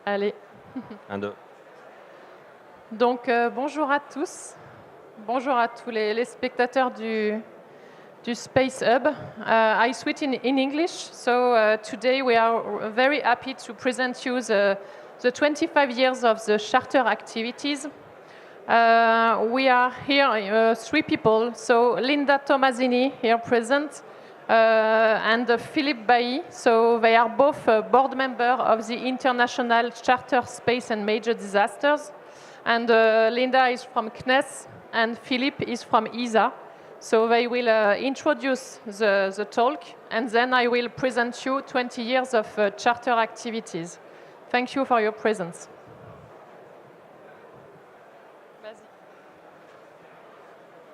Allez. Un, deux. Donc, bonjour à tous. Bonjour à tous les spectateurs du Space Hub. I switch in English. So today we are very happy to present you the 25 years of the charter activities. We are here, 3 people. So Linda Tomasini here present, and Philippe Bailly. So they are both board member of the International Charter Space and Major Disasters. And Linda is from CNES, and Philippe is from ESA. So they will introduce the talk, and then I will present you 20 years of charter activities. Thank you for your presence.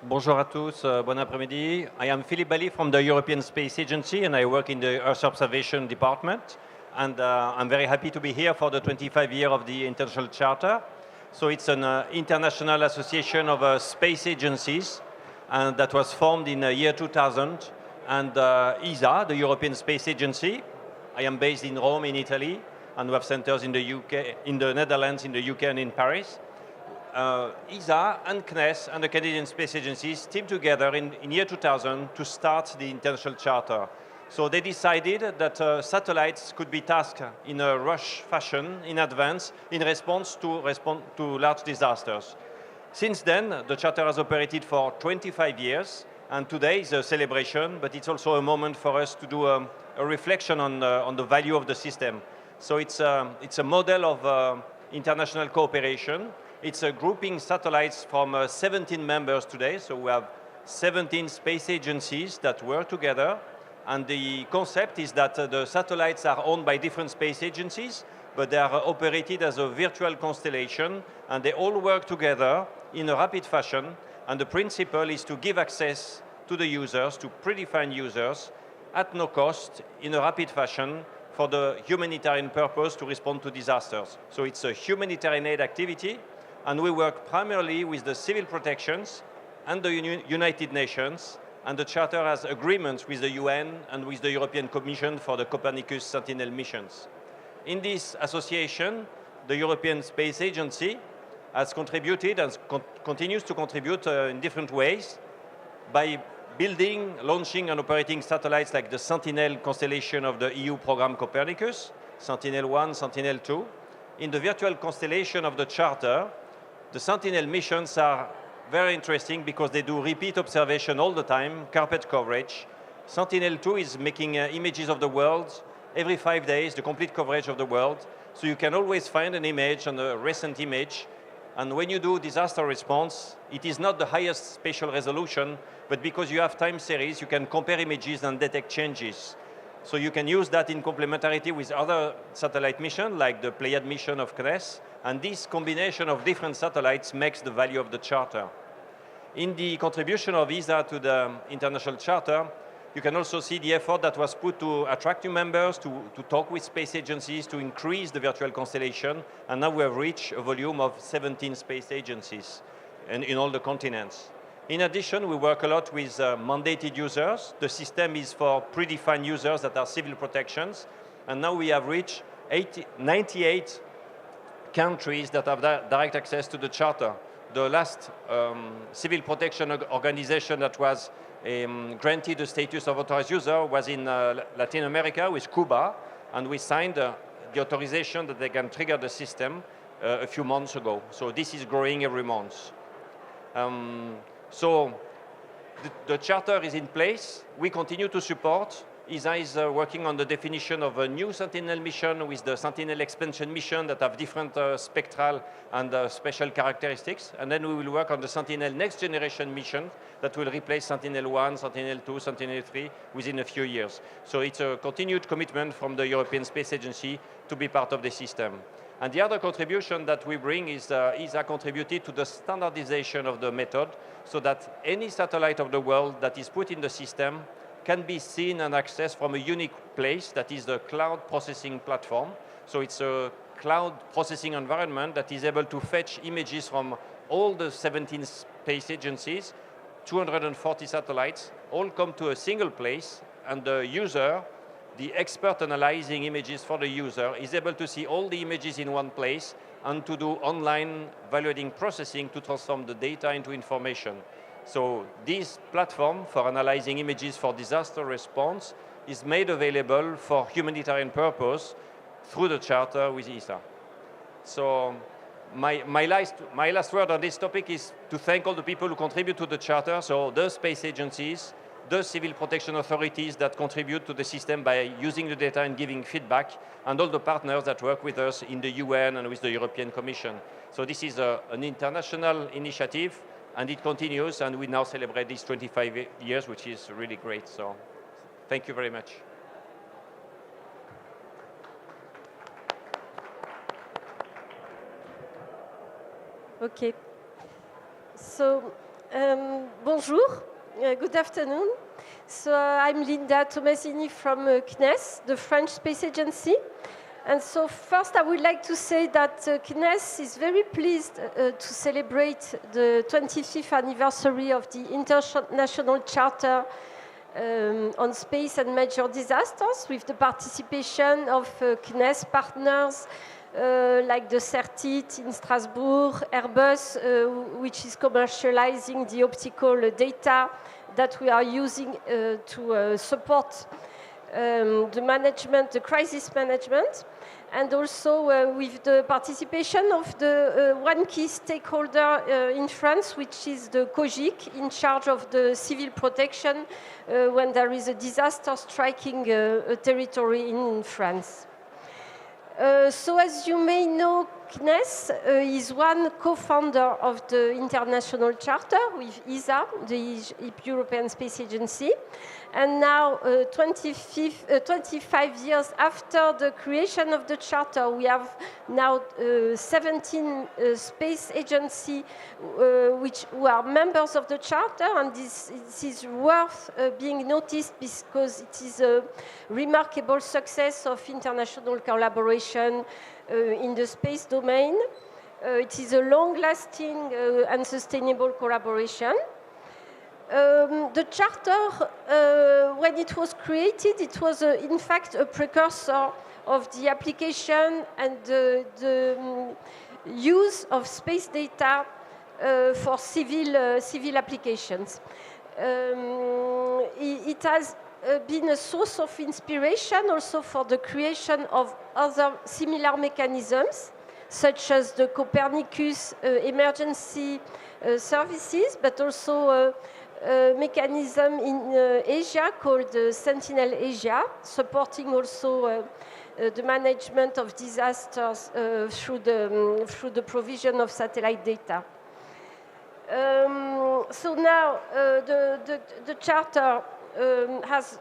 Bonjour à tous, bon après-midi. I am Philippe Bailly from the European Space Agency and I work in the Earth Observation Department. And I'm very happy to be here for the 25 year of the International Charter. So it's an international association of space agencies and that was formed in the year 2000. And ESA, the European Space Agency, I am based in Rome in Italy and we have centers in the UK, in the Netherlands, in the UK and in Paris. ESA and CNES and the Canadian Space Agencies teamed together in year 2000 to start the International Charter. So they decided that satellites could be tasked in a rush fashion in advance in response to large disasters. Since then, the Charter has operated for 25 years, and today is a celebration, but it's also a moment for us to do a reflection on the value of the system. So it's a model of international cooperation. It's a grouping satellites from 17 members today, so we have 17 space agencies that work together. And the concept is that the satellites are owned by different space agencies, but they are operated as a virtual constellation, and they all work together in a rapid fashion. And the principle is to give access to the users, to predefined users, at no cost, in a rapid fashion, for the humanitarian purpose to respond to disasters. So it's a humanitarian aid activity, and we work primarily with the civil protections and the United Nations, and the Charter has agreements with the UN and with the European Commission for the Copernicus Sentinel missions. In this association, the European Space Agency has contributed and continues to contribute in different ways by building, launching and operating satellites like the Sentinel constellation of the EU program Copernicus, Sentinel-1, Sentinel-2. In the virtual constellation of the Charter, the Sentinel missions are very interesting because they do repeat observation all the time, carpet coverage. Sentinel-2 is making images of the world every 5 days, the complete coverage of the world. So you can always find an image and a recent image. And when you do disaster response, it is not the highest spatial resolution, but because you have time series, you can compare images and detect changes. So you can use that in complementarity with other satellite missions, like the Pleiad mission of CNES, and this combination of different satellites makes the value of the Charter. In the contribution of ESA to the International Charter, you can also see the effort that was put to attract new members, to talk with space agencies, to increase the virtual constellation, and now we have reached a volume of 17 space agencies in all the continents. In addition, we work a lot with mandated users. The system is for predefined users that are civil protections, and now we have reached 98 countries that have direct access to the Charter. The last civil protection organization that was granted the status of authorized user was in Latin America with Cuba, and we signed the authorization that they can trigger the system a few months ago. So this is growing every month. So the Charter is in place. We continue to support. ESA is working on the definition of a new Sentinel mission with the Sentinel expansion mission that have different spectral and special characteristics. And then we will work on the Sentinel next generation mission that will replace Sentinel-1, Sentinel-2, Sentinel-3 within a few years. So it's a continued commitment from the European Space Agency to be part of the system. And the other contribution that we bring is ESA contributed to the standardization of the method so that any satellite of the world that is put in the system can be seen and accessed from a unique place, that is the cloud processing platform. So it's a cloud processing environment that is able to fetch images from all the 17 space agencies, 240 satellites, all come to a single place, and the user the expert analyzing images for the user is able to see all the images in one place and to do online value-adding processing to transform the data into information. So this platform for analyzing images for disaster response is made available for humanitarian purpose through the charter with ESA. So my last word on this topic is to thank all the people who contribute to the charter, so the space agencies, the civil protection authorities that contribute to the system by using the data and giving feedback, and all the partners that work with us in the UN and with the European Commission. So this is an international initiative, and it continues, and we now celebrate these 25 years, which is really great. So thank you very much. Okay. So, bonjour, good afternoon. So I'm Linda Tomasini from CNES, the French Space Agency. And so first I would like to say that CNES is very pleased to celebrate the 25th anniversary of the International Charter on Space and Major Disasters, with the participation of CNES partners like the CERTIT in Strasbourg, Airbus, which is commercializing the optical data that we are using to support the management, the crisis management, and also with the participation of the one key stakeholder in France, which is the COGIC, in charge of the civil protection when there is a disaster striking a territory in France. So as you may know, CNES is one co-founder of the International Charter with ESA, the European Space Agency. And now, 25 years after the creation of the Charter, we have now 17 space agencies who are members of the Charter, and this is worth being noticed because it is a remarkable success of international collaboration in the space domain. It is a long-lasting and sustainable collaboration. The Charter, when it was created, it was in fact a precursor of the application and the use of space data for civil applications. It has been a source of inspiration also for the creation of other similar mechanisms, such as the Copernicus emergency services, but also a mechanism in Asia called Sentinel Asia, supporting also the management of disasters through the provision of satellite data. So now the Charter has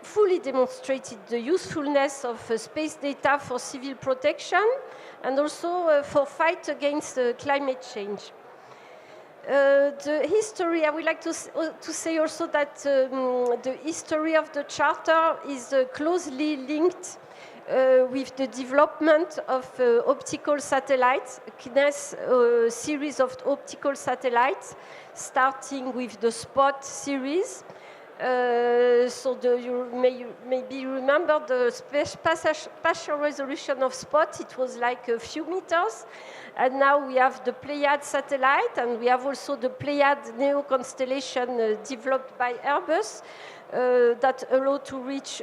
fully demonstrated the usefulness of space data for civil protection and also for fight against climate change. The history, I would like to say also that the history of the Charter is closely linked with the development of optical satellites, CNES series of optical satellites, starting with the SPOT series. So you maybe remember the spatial resolution of SPOT. It was like a few meters. And now we have the Pléiades satellite, and we have also the Pléiades Neo constellation developed by Airbus that allow to reach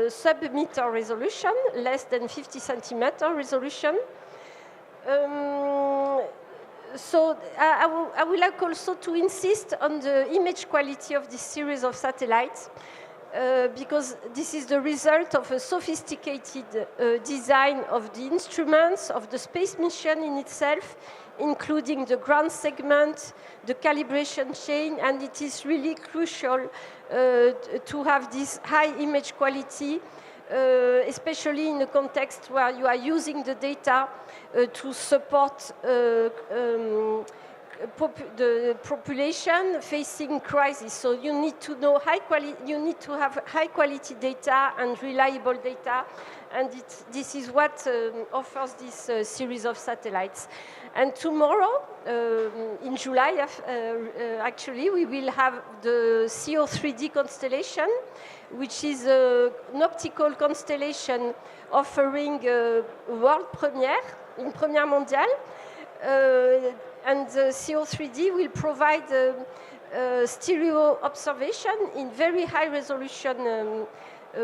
sub-meter resolution, less than 50 centimeter resolution. So I would like also to insist on the image quality of this series of satellites, because this is the result of a sophisticated design of the instruments, of the space mission in itself, including the ground segment, the calibration chain, and it is really crucial to have this high image quality, especially in a context where you are using the data to support the population facing crisis. So you need to know you need to have high quality data and reliable data, and this is what offers this series of satellites. And tomorrow, in July, actually, we will have the CO3D constellation, which is an optical constellation offering world premiere, une première mondiale. And the CO3D will provide stereo observation in very high resolution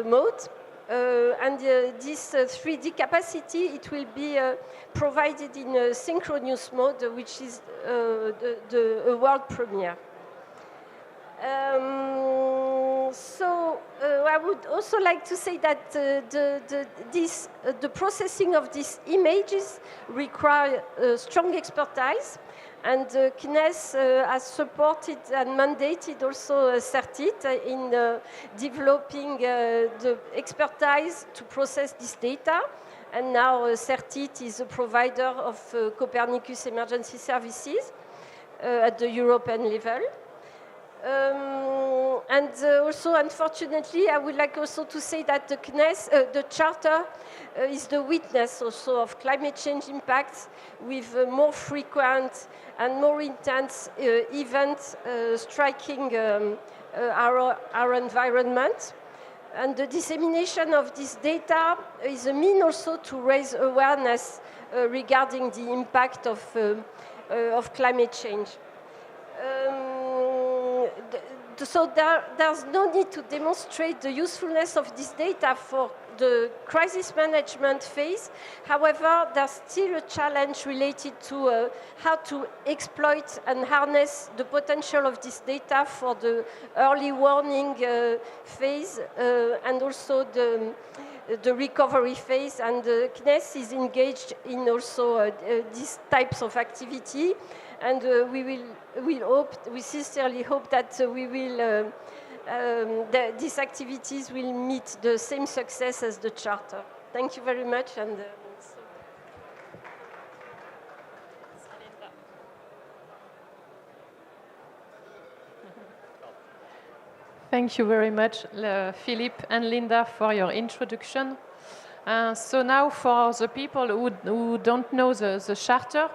mode. And this 3D capacity, it will be provided in a synchronous mode, which is the world premiere. So I would also like to say that the processing of these images require strong expertise, and CNES has supported and mandated also CERTIT in developing the expertise to process this data. And now CERTIT is a provider of Copernicus emergency services at the European level. And also, unfortunately, I would like also to say that the CNES, the Charter, is the witness also of climate change impacts with more frequent and more intense events striking our environment. And the dissemination of this data is a mean also to raise awareness regarding the impact of climate change. So there's no need to demonstrate the usefulness of this data for the crisis management phase. However, there's still a challenge related to how to exploit and harness the potential of this data for the early warning phase and also the recovery phase. And CNES is engaged in also these types of activity. And we sincerely hope that these activities will meet the same success as the Charter. Thank you very much. And Thank you very much, Philippe and Linda, for your introduction. So now for the people who don't know the Charter,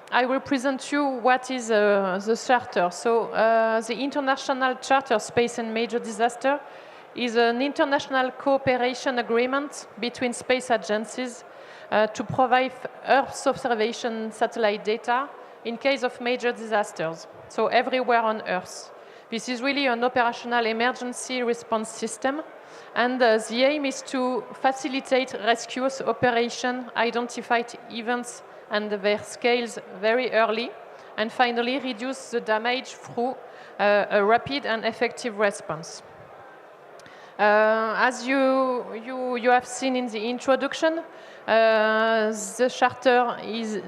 I will present you what is the Charter. So the International Charter Space and Major Disaster is an international cooperation agreement between space agencies to provide Earth observation satellite data in case of major disasters, so everywhere on Earth. This is really an operational emergency response system, and the aim is to facilitate rescue operation, identify events and their scales very early, and finally reduce the damage through a rapid and effective response. As you have seen in the introduction, the Charter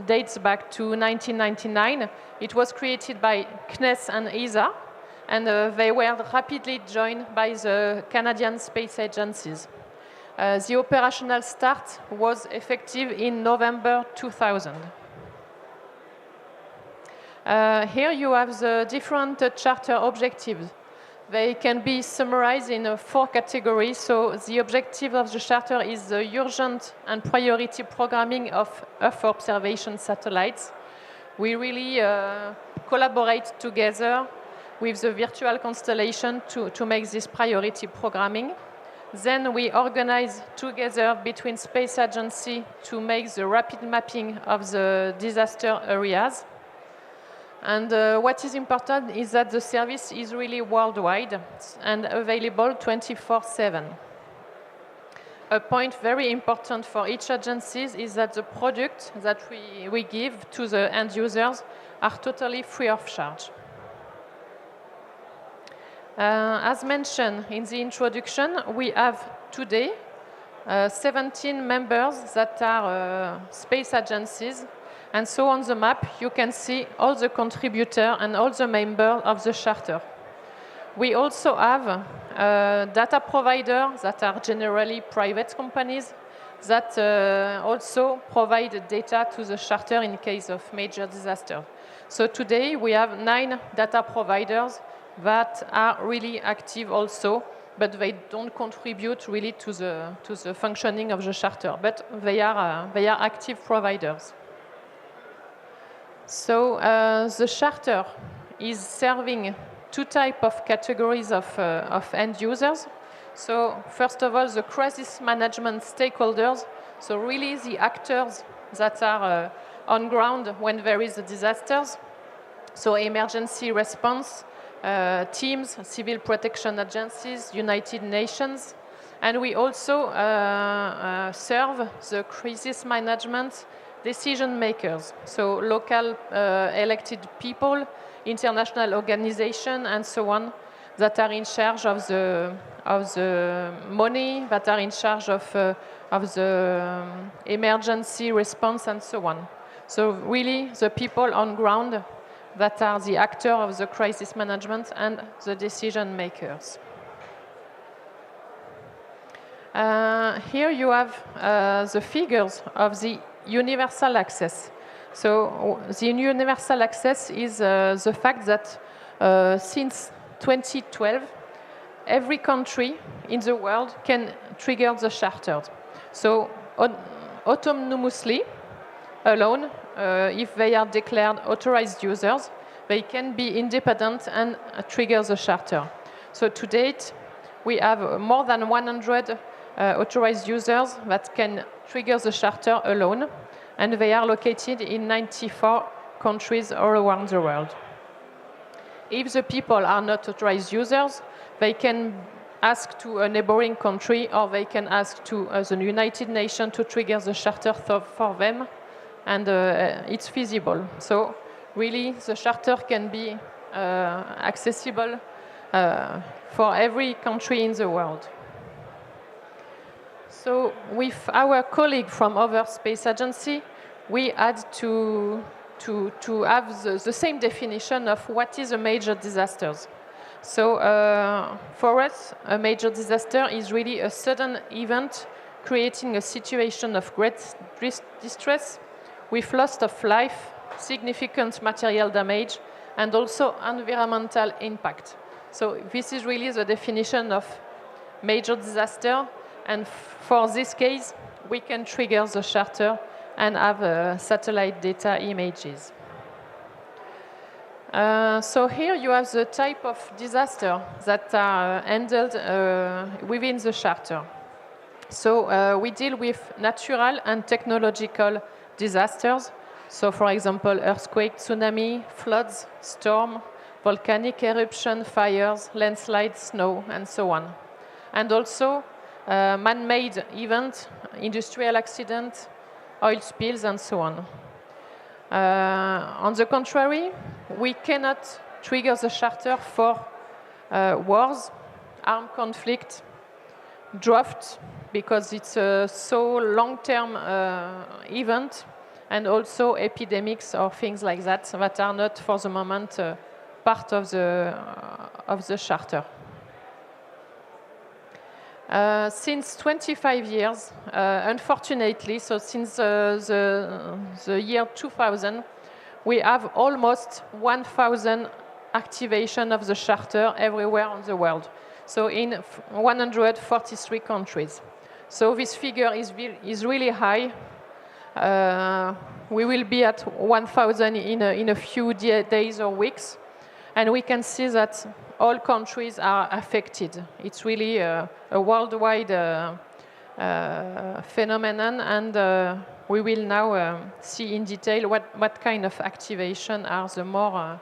dates back to 1999. It was created by CNES and ESA, and they were rapidly joined by the Canadian space agencies. The operational start was effective in November 2000. Here you have the different Charter objectives. They can be summarized in 4 categories. So the objective of the Charter is the urgent and priority programming of Earth observation satellites. We really collaborate together with the virtual constellation to make this priority programming. Then we organize together between space agencies to make the rapid mapping of the disaster areas. And what is important is that the service is really worldwide and available 24/7. A point very important for each agency is that the products that we give to the end users are totally free of charge. As mentioned in the introduction, we have today 17 members that are space agencies. And so on the map, you can see all the contributors and all the members of the Charter. We also have data providers that are generally private companies that also provide data to the Charter in case of major disaster. So today we have 9 data providers that are really active also, but they don't contribute really to the functioning of the Charter, but they are active providers. So the charter is serving two types of categories of end users. So first of all, the crisis management stakeholders, so really the actors that are on ground when there is a disasters. So emergency response teams, civil protection agencies, United Nations. And we also serve the crisis management decision makers, so local elected people, international organizations, and so on, that are in charge of the money, that are in charge of the emergency response, and so on. So really, the people on ground that are the actors of the crisis management and the decision makers. Here you have the figures of the universal access. So the universal access is the fact that since 2012, every country in the world can trigger the charter. So autonomously, alone, if they are declared authorized users, they can be independent and trigger the charter. So to date, we have more than 100 authorized users that can trigger the charter alone, and they are located in 94 countries all around the world. If the people are not authorized users, they can ask to a neighboring country, or they can ask to the United Nations to trigger the charter for them, and it's feasible. So really, the charter can be accessible for every country in the world. So with our colleague from other space agency, we had to have the same definition of what is a major disaster. So for us, a major disaster is really a sudden event creating a situation of great distress with loss of life, significant material damage, and also environmental impact. So this is really the definition of major disaster. And for this case, we can trigger the charter and have satellite data images. So here you have the type of disaster that are handled within the charter. So we deal with natural and technological disasters. So for example, earthquake, tsunami, floods, storm, volcanic eruption, fires, landslides, snow, and so on. And also man-made events, industrial accidents, oil spills, and so on. On the contrary, we cannot trigger the charter for wars, armed conflict, drought, because it's a so long-term event, and also epidemics or things like that that are not for the moment part of the charter. Since 25 years, unfortunately, so since the year 2000, we have almost 1,000 activation of the charter everywhere on the world. So in 143 countries. So this figure is really high. We will be at 1,000 in a few days or weeks. And we can see that all countries are affected. It's really a worldwide phenomenon, and we will now see in detail what kind of activation are the more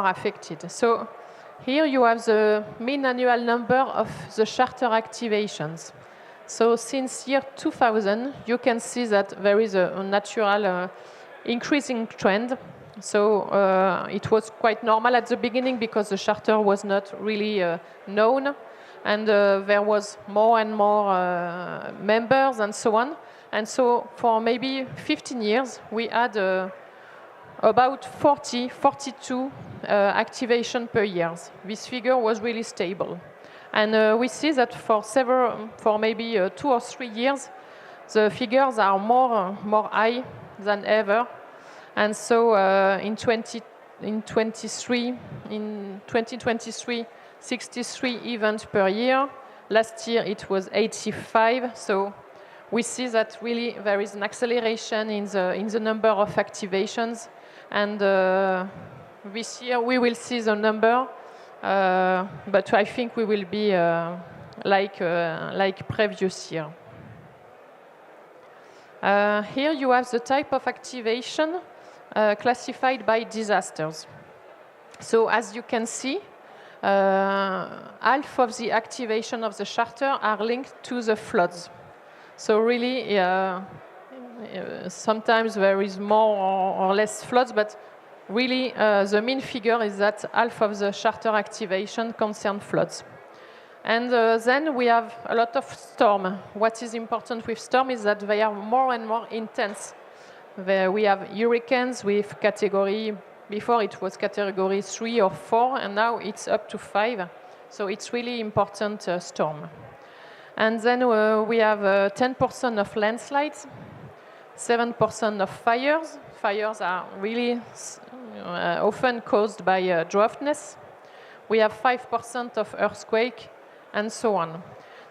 affected. So here you have the mean annual number of the charter activations. So since year 2000, you can see that there is a natural increasing trend. So it was quite normal at the beginning because the charter was not really known, and there was more and more members and so on. And so for maybe 15 years, we had about 42 activation per year. This figure was really stable. And we see that for maybe 2 or 3 years, the figures are more high than ever. And so in 2023, 63 events per year. Last year it was 85. So we see that really there is an acceleration in the number of activations. And this year we will see the number, but I think we will be like previous year. Here you have the type of activation classified by disasters. So as you can see, half of the activation of the charter are linked to the floods. So really, sometimes there is more or less floods, but really the main figure is that half of the charter activation concern floods. And then we have a lot of storm. What is important with storm is that they are more and more intense. We have hurricanes with category, before it was category 3 or 4, and now it's up to 5. So it's really important storm. And then we have 10% of landslides, 7% of fires. Fires are really often caused by draftiness. We have 5% of earthquake, and so on.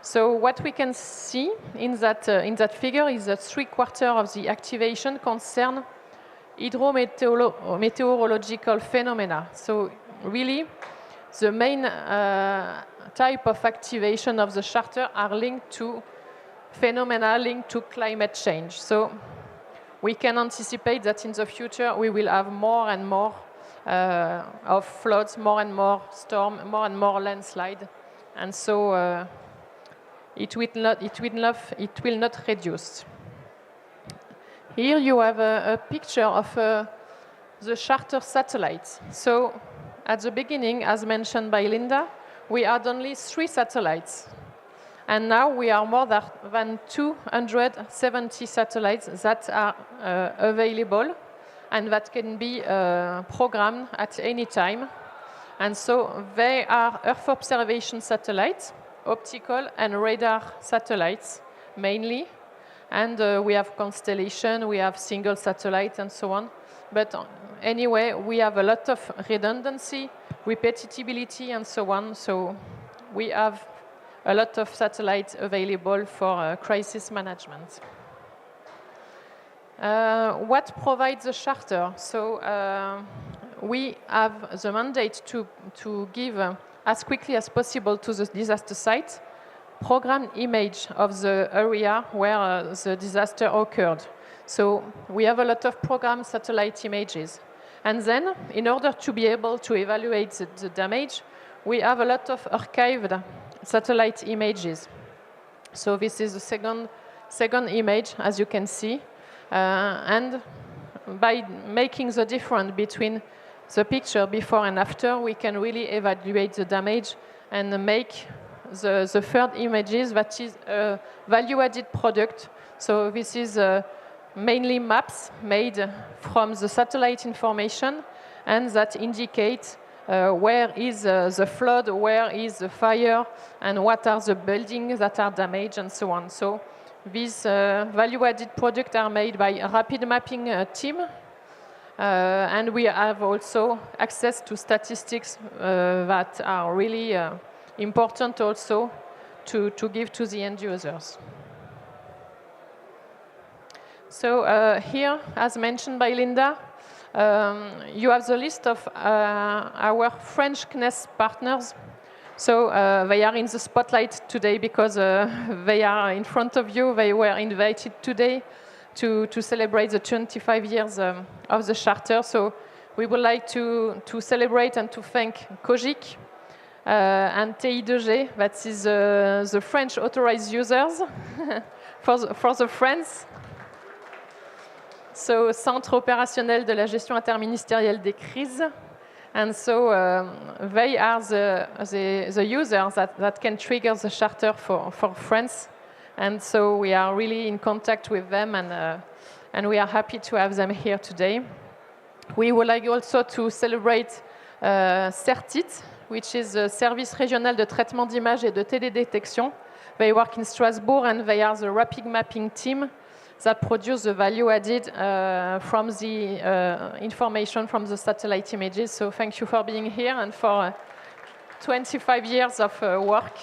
So what we can see in that figure is that 3/4 of the activation concern hydrometeorological phenomena. So really, the main type of activation of the charter are linked to phenomena linked to climate change. So we can anticipate that in the future we will have more and more of floods, more and more storm, more and more landslide. And so it will not reduce. Here you have a picture of the charter satellites. So at the beginning, as mentioned by Linda, we had only 3 satellites. And now we are more than 270 satellites that are available and that can be programmed at any time. And so they are Earth observation satellites, optical and radar satellites mainly. And we have constellation, we have single satellite and so on. But anyway, we have a lot of redundancy, repetitivity and so on. So we have a lot of satellites available for crisis management. What provides the charter? So we have the mandate to give as quickly as possible to the disaster site programmed image of the area where the disaster occurred. So we have a lot of programmed satellite images. And then, in order to be able to evaluate the damage, we have a lot of archived satellite images. So this is the second image, as you can see. And by making the difference between the picture before and after, we can really evaluate the damage and make the third images that is a value-added product. So this is mainly maps made from the satellite information and that indicate where is the flood, where is the fire, and what are the buildings that are damaged, and so on. So these value-added products are made by a rapid mapping team. And we have also access to statistics that are really important also to give to the end users. So here, as mentioned by Linda, you have the list of our French CNES partners. So they are in the spotlight today because they are in front of you. They were invited today to celebrate the 25 years of the charter. So we would like to celebrate and to thank COGIC and TI2G, that is the French authorized users for the France. So, Centre opérationnel de la gestion interministérielle des crises. And so they are the users that can trigger the charter for France. And so we are really in contact with them, and we are happy to have them here today. We would like also to celebrate CERTIT, which is the Service Régional de Traitement d'Images et de Télédétection. They work in Strasbourg, and they are the rapid mapping team that produce the value added from the information from the satellite images. So thank you for being here and for 25 years of work.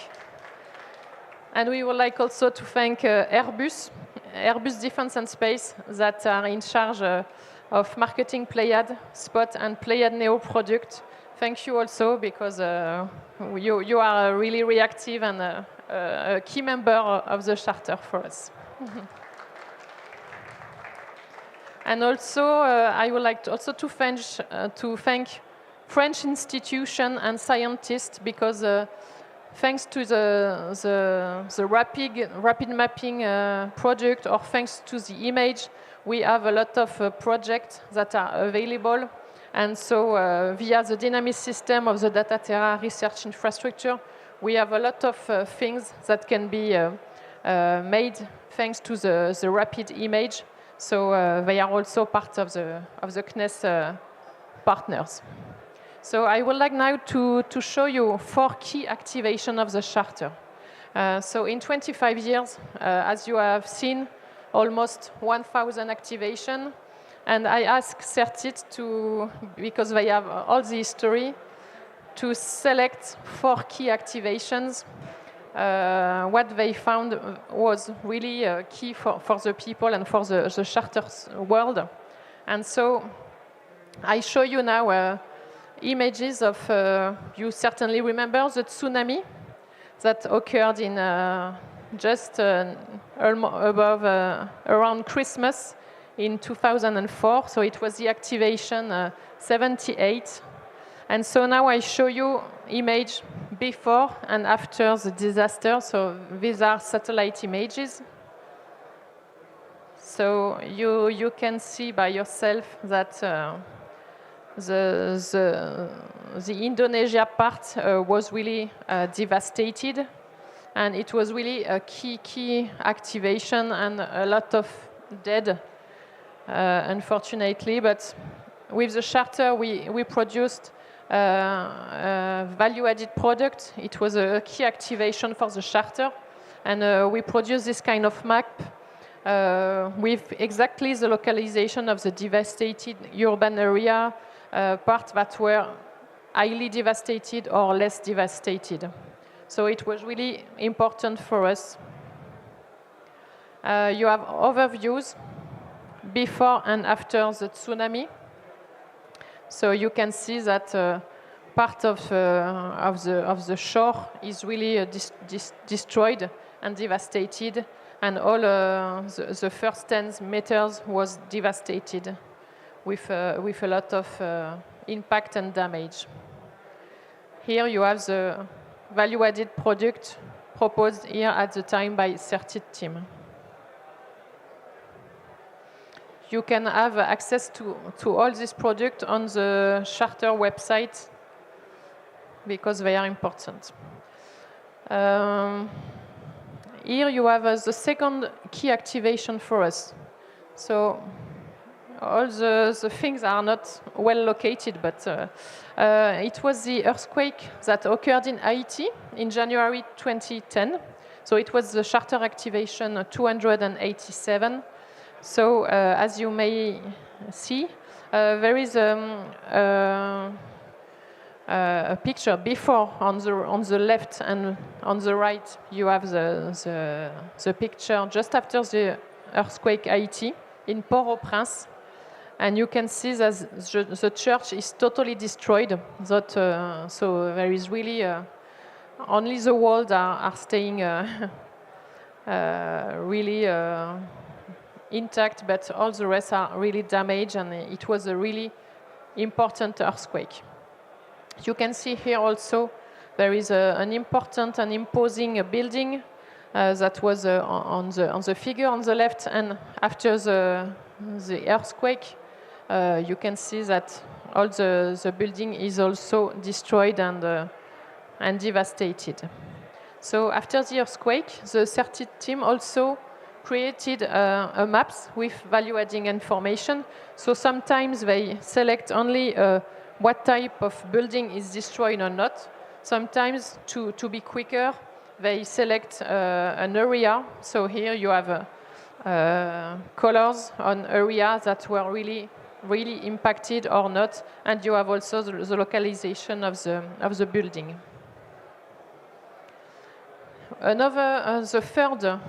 And we would like also to thank Airbus Airbus Defence and Space that are in charge of marketing Pléiades, Spot, and Pléiades Neo product. Thank you also, because you are really reactive and a key member of the charter for us. And also, I would like to thank French institutions and scientists, because thanks to the rapid mapping project, or thanks to the image, we have a lot of projects that are available. And so via the dynamic system of the Dataterra research infrastructure, we have a lot of things that can be made thanks to the rapid image. So they are also part of the CNES partners. So I would like now to show you 4 key activations of the charter. So in 25 years, as you have seen, almost 1,000 activations. And I asked CERTIT to, because they have all the history, to select 4 key activations. What they found was really key for the people and for the charter's world. And so I show you now images of, you certainly remember the tsunami that occurred in just around Christmas in 2004. So it was the activation 78. And so now I show you image before and after the disaster. So these are satellite images. So you can see by yourself that the Indonesia part was really devastated, and it was really a key activation and a lot of dead, unfortunately. But with the charter, we produced value-added product. It was a key activation for the charter, and we produced this kind of map with exactly the localization of the devastated urban area, parts that were highly devastated or less devastated. So it was really important for us. You have overviews before and after the tsunami. So you can see that part of the shore is really destroyed and devastated, and all the first 10 meters was devastated with a lot of impact and damage. Here you have the value-added product proposed here at the time by CERTIT team. You can have access to all these products on the charter website because they are important. Here you have the second key activation for us. So all the things are not well located, but it was the earthquake that occurred in Haiti in January 2010. So it was the charter activation 287. So as you may see, there is a picture before on the left, and on the right you have the picture just after the earthquake Haiti in Port-au-Prince. And you can see that the church is totally destroyed. So there is really only the walls are staying really intact, but all the rest are really damaged, and it was a really important earthquake. You can see here also there is an important and imposing building that was on the figure on the left, and after the earthquake, you can see that all the building is also destroyed and devastated. So after the earthquake, the CERTIT team also created a maps with value-adding information. So sometimes they select only what type of building is destroyed or not. Sometimes, to be quicker, they select an area. So here you have colors on areas that were really impacted or not, and you have also the localization of the building. The third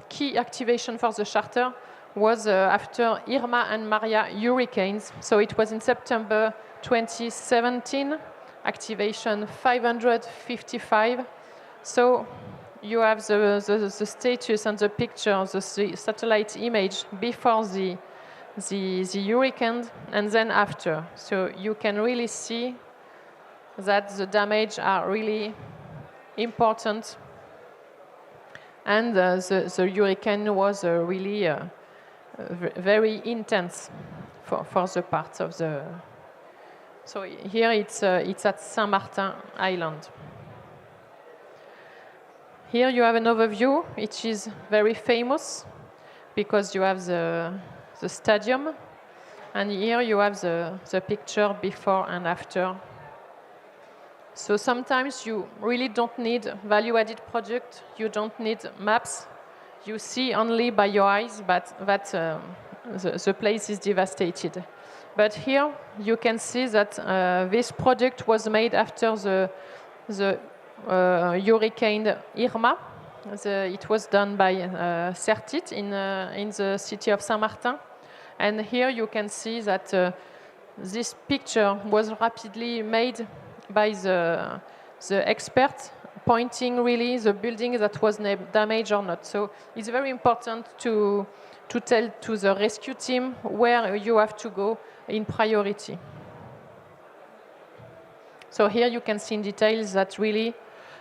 key activation for the charter was after Irma and Maria hurricanes. So it was in September 2017, activation 555. So you have the status and the picture, the satellite image before the hurricane and then after. So you can really see that the damage are really important. And the hurricane was really very intense for the parts of the... So here it's at Saint-Martin Island. Here you have an overview, which is very famous because you have the stadium, and here you have the picture before and after. So sometimes you really don't need value-added product, you don't need maps, you see only by your eyes that the place is devastated. But here you can see that this product was made after the Hurricane Irma. It was done by Certit in the city of Saint-Martin. And here you can see that this picture was rapidly made by the expert, pointing really the building that was damaged or not. So it's very important to tell to the rescue team where you have to go in priority. So here you can see in details that really,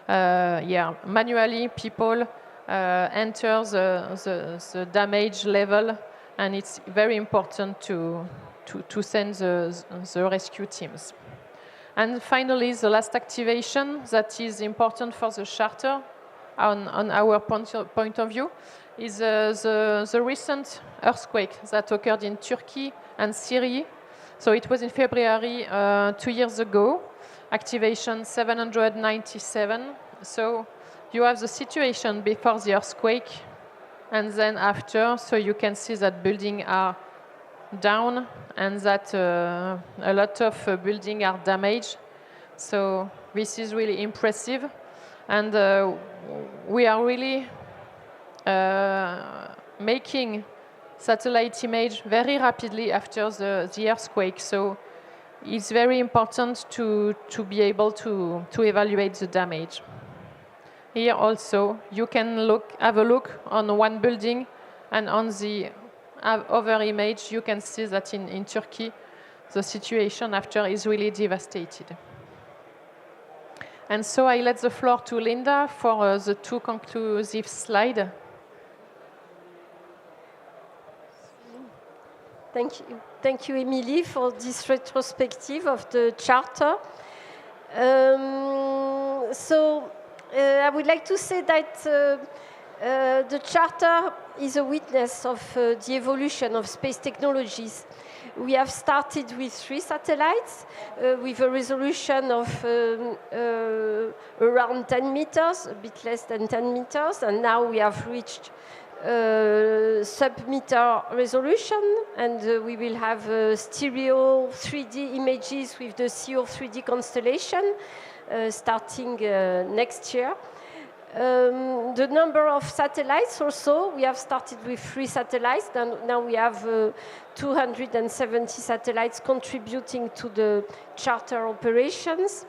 manually people enter the damage level, and it's very important to send the rescue teams. And finally, the last activation that is important for the charter on our point of view is the recent earthquake that occurred in Turkey and Syria. So it was in February 2 years ago, activation 797. So you have the situation before the earthquake and then after, so you can see that buildings are down and that a lot of buildings are damaged. So this is really impressive, and we are really making satellite image very rapidly after the earthquake. So it's very important to be able to evaluate the damage. Here also you can have a look on one building, and on the other image you can see that in Turkey the situation after is really devastated. And so I let the floor to Linda for the two conclusive slides. Thank you, Emily, for this retrospective of the charter. I would like to say that the charter is a witness of the evolution of space technologies. We have started with 3 satellites with a resolution of around 10 meters, a bit less than 10 meters, and now we have reached sub-meter resolution, and we will have stereo 3D images with the CO 3D constellation starting next year. The number of satellites also, we have started with 3 satellites, now we have 270 satellites contributing to the charter operations.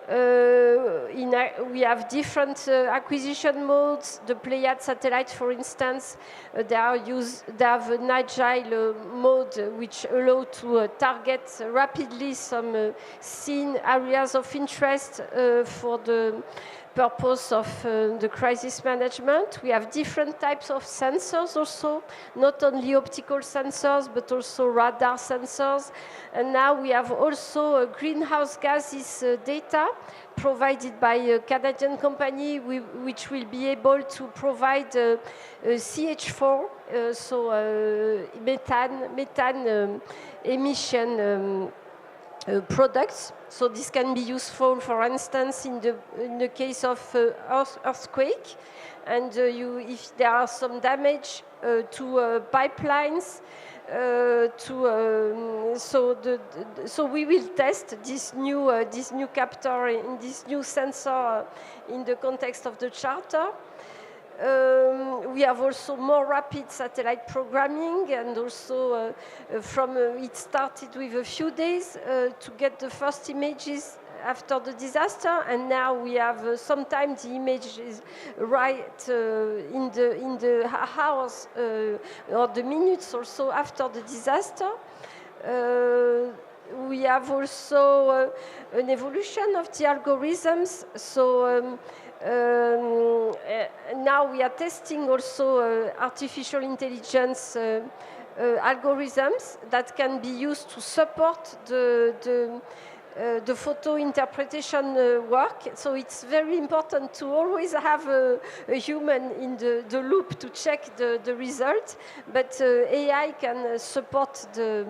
We have different acquisition modes. The Pléiades satellites, for instance, they have an agile mode which allows to target rapidly some seen areas of interest for the purpose of the crisis management. We have different types of sensors also, not only optical sensors, but also radar sensors. And now we have also greenhouse gases data provided by a Canadian company which will be able to provide CH4, methane emission products. So this can be useful, for instance, in the case of earthquake, and if there are some damage to pipelines. So we will test this new captor in this new sensor in the context of the charter. We have also more rapid satellite programming, and also it started with a few days to get the first images after the disaster, and now we have sometimes the image is right in the hours or the minutes or so after the disaster. We have also an evolution of the algorithms. So now we are testing also artificial intelligence algorithms that can be used to support the photo interpretation work. So it's very important to always have a human in the loop to check the result, but AI can support the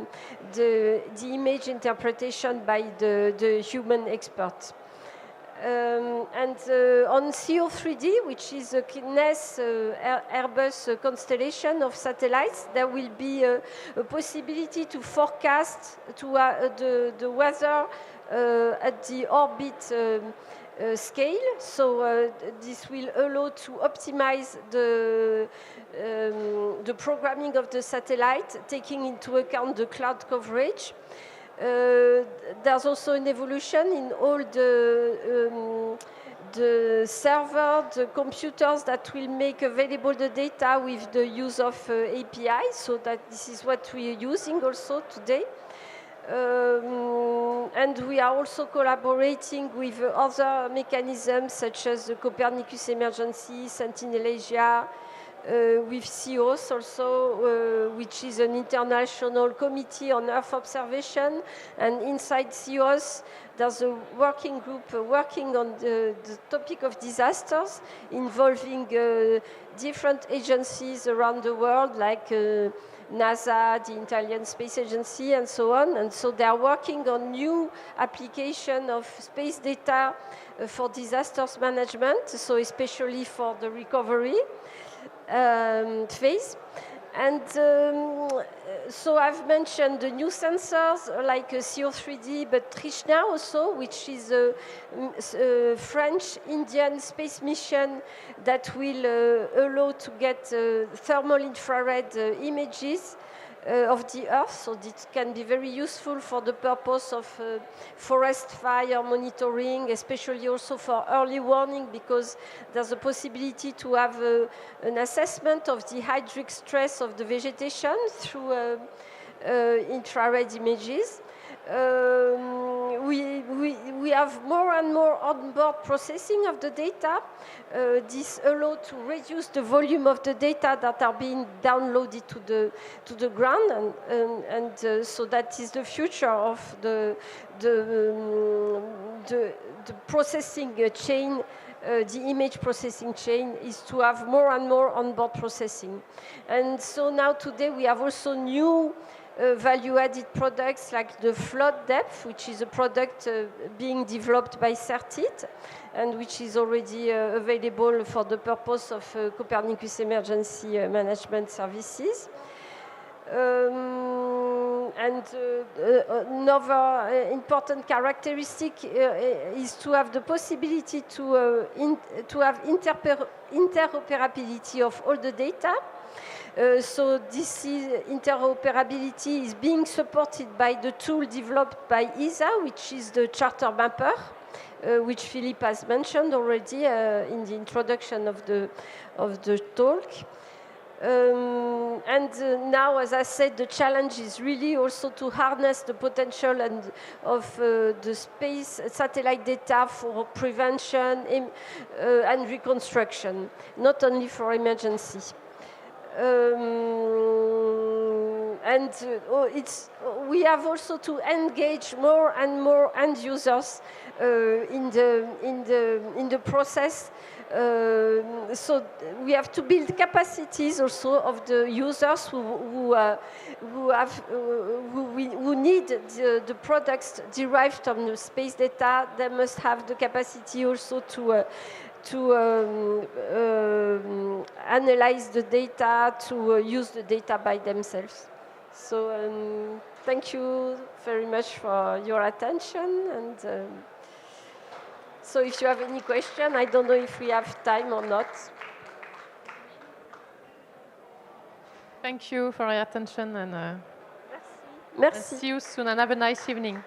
image interpretation by the human expert. And on CO3D, which is a CNES Airbus constellation of satellites, there will be a possibility to forecast the weather at the orbit scale. So this will allow to optimize the programming of the satellite, taking into account the cloud coverage. There's also an evolution in all the server, the computers that will make available the data with the use of API, so that this is what we are using also today. And we are also collaborating with other mechanisms such as the Copernicus Emergency, Sentinel-Asia, with CEOS also, which is an international committee on Earth observation. And inside CEOS, there's a working group working on the topic of disasters, involving different agencies around the world, like NASA, the Italian Space Agency, and so on. And so they are working on new application of space data for disasters management, so especially for the recovery phase. And so I've mentioned the new sensors like CO3D, but Trishna also, which is a French-Indian space mission that will allow to get thermal infrared images of the Earth. So this can be very useful for the purpose of forest fire monitoring, especially also for early warning, because there's a possibility to have an assessment of the hydric stress of the vegetation through infrared images. We have more and more on-board processing of the data. This allows to reduce the volume of the data that are being downloaded to the ground, and so that is the future of the processing chain. The image processing chain is to have more and more on-board processing. And so now today we have also new value-added products like the flood depth, which is a product being developed by Certit and which is already available for the purpose of Copernicus Emergency Management Services. And another important characteristic is to have the possibility to have interoperability of all the data. So this interoperability is being supported by the tool developed by ESA, which is the Charter Mapper, which Philippe has mentioned already in the introduction of the talk. And now, as I said, the challenge is really also to harness the potential of the space satellite data for prevention and reconstruction, not only for emergency. And we have also to engage more and more end users in the process. So we have to build capacities also of the users who need the products derived from the space data. They must have the capacity also to analyze the data, to use the data by themselves. So thank you very much for your attention. And so if you have any question, I don't know if we have time or not. Thank you for your attention, and Merci. see you soon, and have a nice evening.